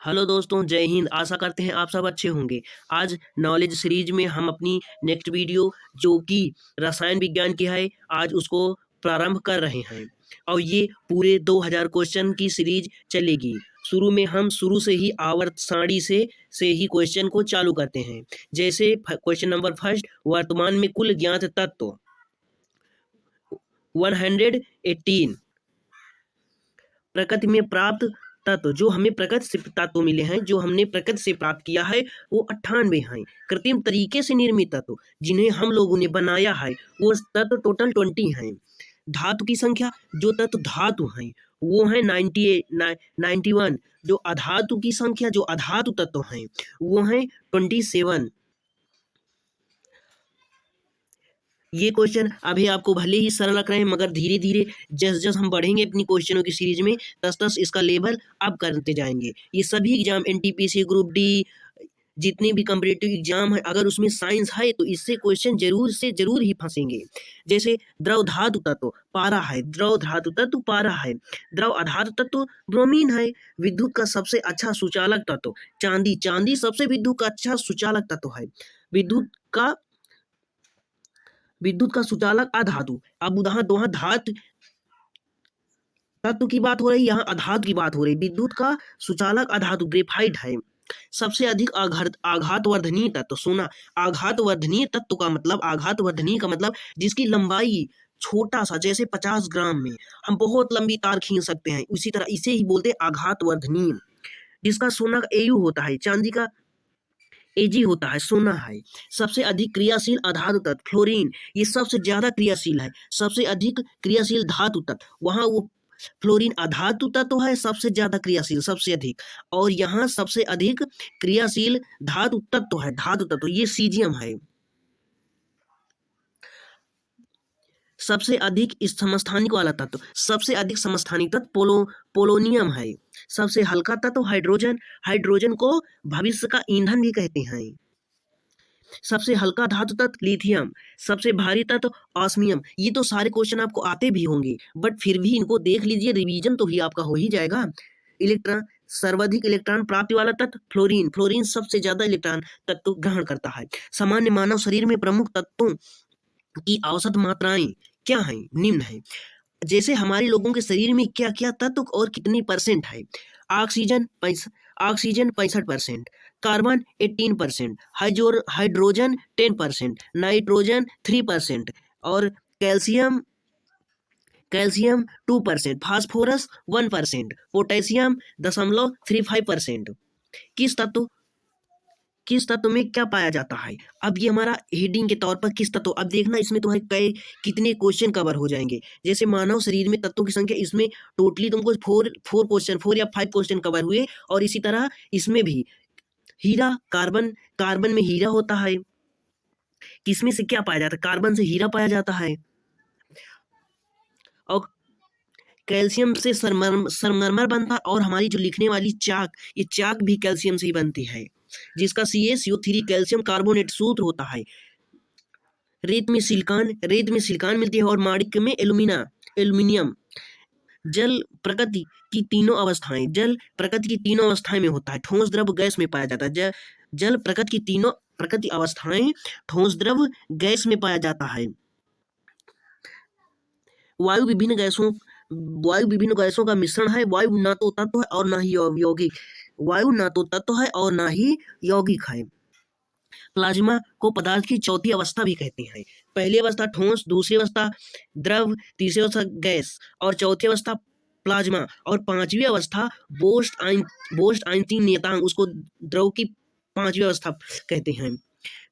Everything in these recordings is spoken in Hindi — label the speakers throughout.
Speaker 1: हेलो दोस्तों, जय हिंद। आशा करते हैं आप सब अच्छे होंगे। आज नॉलेज सीरीज में हम अपनी नेक्स्ट वीडियो जो कि रसायन विज्ञान की है, आज उसको प्रारंभ कर रहे हैं और ये पूरे 2000 क्वेश्चन की सीरीज चलेगी। शुरू में हम शुरू से ही आवर्त सारणी से ही क्वेश्चन को चालू करते हैं। जैसे क्वेश्चन नंबर फर्स्ट, वर्तमान में कुल ज्ञात तत्व 118। प्रकृति में प्राप्त तत्व, जो हमें प्रकृति से तत्व मिले हैं, जो हमने प्रकृति से प्राप्त किया है, वो 98 हैं। कृत्रिम तरीके से निर्मित तत्व जिन्हें हम लोगों ने बनाया है, वो तत्व टोटल 20 हैं। धातु की संख्या, जो तत्व धातु हैं वो है 91। जो अधातु की संख्या, जो अधातु तत्व हैं वो हैं 27। ये क्वेश्चन अभी आपको भले ही सरल लग रहे हैं, मगर धीरे धीरे जैसे जैसे हम बढ़ेंगे अपनी क्वेश्चनों की सीरीज में, तस तस इसका लेवल अप करते जाएंगे। ये सभी एग्जाम एनटीपीसी ग्रुप डी, जितने भी कॉम्पिटिटिव एग्जाम है, अगर उसमें साइंस है तो इससे क्वेश्चन जरूर से जरूर ही फंसेंगे। जैसे द्रव धातु तत्व पारा है, द्रव धातु तत्व पारा है। द्रव अधातु तत्व ब्रोमीन है। विद्युत का सबसे अच्छा सुचालक तत्व चांदी, चांदी सबसे विद्युत का अच्छा सुचालक तत्व है। विद्युत का सुचालक अधातु। अब वहां धातु तत्व की बात हो रही, यहाँ अधातु की बात हो रही। विद्युत का सुचालक अधातु ग्रेफाइट है। सबसे अधिक आघातवर्धनीय तत्व सोना। आघातवर्धनीय तत्व का मतलब, आघातवर्धनीय का मतलब जिसकी लंबाई छोटा सा, जैसे 50 ग्राम में हम बहुत लंबी तार खींच सकते हैं, उसी तरह इसे ही बोलते हैं आघातवर्धनीय। जिसका सोना का एयू होता है, चांदी का एजी होता है, सोना है। सबसे अधिक क्रियाशील अधातु तत्व फ्लोरीन, ये सबसे ज्यादा क्रियाशील है। सबसे अधिक क्रियाशील धातु तत्व, वहां वो फ्लोरीन अधातु तत्व है, सबसे ज्यादा क्रियाशील, सबसे अधिक। और यहाँ सबसे अधिक क्रियाशील धातु तत्व है, धातु तत्व ये सीजियम है। सबसे अधिक समस्थानिक वाला तत्व, सबसे अधिक समस्थानिक तत्व पोलोनियम है। सबसे हल्का तत्व हाइड्रोजन, हाइड्रोजन को भविष्य का ईंधन भी कहते हैं। सबसे हल्का धातु तत्व लिथियम। सबसे भारी तत्व ऑस्मियम। ये तो सारे क्वेश्चन आपको आते भी होंगे, बट फिर भी इनको देख लीजिए, रिवीजन तो ही आपका हो ही जाएगा। इलेक्ट्रॉन, सर्वाधिक इलेक्ट्रॉन प्राप्ति वाला तत्व फ्लोरीन, फ्लोरीन सबसे ज्यादा इलेक्ट्रॉन तत्व ग्रहण करता है। सामान्य मानव शरीर में प्रमुख तत्वों की औसत मात्राएं क्या हैं? निम्न है। जैसे हमारे लोगों के शरीर में क्या क्या तत्व और कितनी परसेंट है। ऑक्सीजन 65%, कार्बन 18%, हाइड्रोजन 10%, नाइट्रोजन 3% और कैल्शियम 2%, फास्फोरस 1%, पोटेशियम 0.35%। किस तत्व में क्या पाया जाता है? अब ये हमारा हेडिंग के तौर पर किस तत्व, अब देखना इसमें तुम्हारे कितने क्वेश्चन कवर हो जाएंगे। जैसे मानव शरीर में तत्वों की संख्या, इसमें टोटली तुमको फोर या फाइव क्वेश्चन कवर हुए। और इसी तरह इसमें भी हीरा, कार्बन में हीरा होता है। किसमें से क्या पाया जाता है? कार्बन से हीरा पाया जाता है। और कैल्शियम से सरमरमर बनता है। और हमारी जो लिखने वाली चाक, ये चाक भी कैल्शियम से ही बनती है, जिसका CaCO3 कैल्शियम कार्बोनेट सूत्र होता है। रेत में सिलिकॉन मिलती है। और माणिक्य में एल्यूमिनियम। जल प्रकृति की तीनों अवस्थाएं में होता है। ठोस, द्रव, गैस में पाया जाता है। जल प्रकृति की तीनों अवस्थाएं ठोस, द्रव, गैस में पाया जाता है। वायु विभिन्न गैसों का मिश्रण है। वायु ना तो तत्व है और ना ही यौगिक है। प्लाज्मा को पदार्थ की चौथी अवस्था भी कहते हैं। पहली अवस्था ठोस, दूसरी अवस्था द्रव, तीसरी अवस्था गैस और चौथी अवस्था प्लाज्मा और पांचवी अवस्था बोस्ट-आइंस्टीन नियतांक, उसको द्रव की पांचवी अवस्था कहते हैं।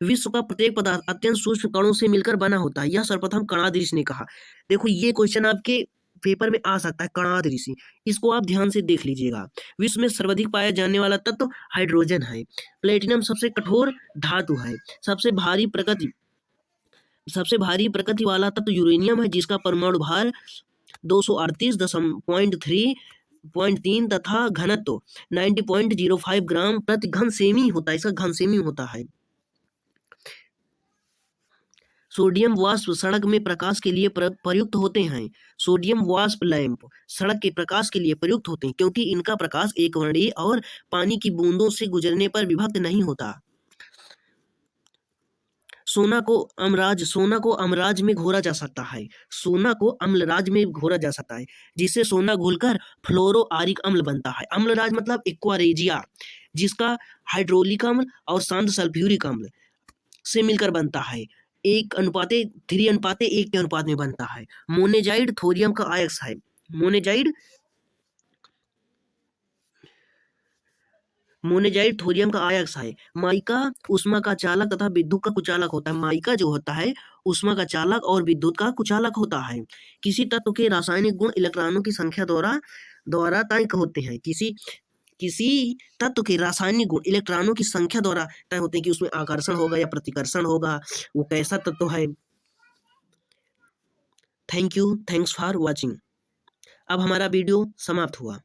Speaker 1: विश्व का प्रत्येक पदार्थ अत्यंत सूक्ष्म कणों से मिलकर बना होता है, यह सर्वप्रथम कणाद ऋषि ने कहा। देखो ये क्वेश्चन आपके पेपर में आ सकता है, कणाद ऋषि, इसको आप ध्यान से देख लीजिएगा। विश्व में सर्वाधिक पाया जाने वाला तत्व हाइड्रोजन है। प्लेटिनम सबसे कठोर धातु है। सबसे भारी प्रकृति वाला तत्व यूरेनियम है, जिसका परमाणु भार 238.3 तथा घनत्व 90.05 ग्राम प्रति घन सेमी होता है। इसका घन सेमी होता है। सोडियम वाष्प सड़क में प्रकाश के लिए प्रयुक्त होते हैं। सोडियम वाष्प लैंप सड़क के प्रकाश के लिए प्रयुक्त होते हैं क्योंकि इनका प्रकाश एकवर्णीय और पानी की बूंदों से गुजरने पर विभक्त नहीं होता। सोना को अम्लराज में घोरा जा सकता है। सोना को अम्लराज में घोरा जा सकता है जिससे सोना घुलकर फ्लोरोआरिक अम्ल बनता है। अम्लराज मतलब एक्वारेजिया, जिसका हाइड्रोलिक अम्ल और शांत सल्फ्यूरिक अम्ल से मिलकर बनता है। 3:1 के अनुपात में बनता है। मोनेजाइड थोरियम का आयस्क है। मोनेजाइड थोरियम का आयस्क है। माइका ऊष्मा का चालक तथा विद्युत का कुचालक होता है। माइका जो होता है ऊष्मा का चालक और विद्युत का कुचालक होता है। किसी तत्व के रासायनिक गुण इलेक्ट्रॉनों की संख्या द्वारा तय होते हैं। किसी तत्व के रासायनिक गुण इलेक्ट्रॉनों की संख्या द्वारा तय होते हैं कि उसमें आकर्षण होगा या प्रतिकर्षण होगा, वो कैसा तत्व है। Thanks for watching. अब हमारा वीडियो समाप्त हुआ।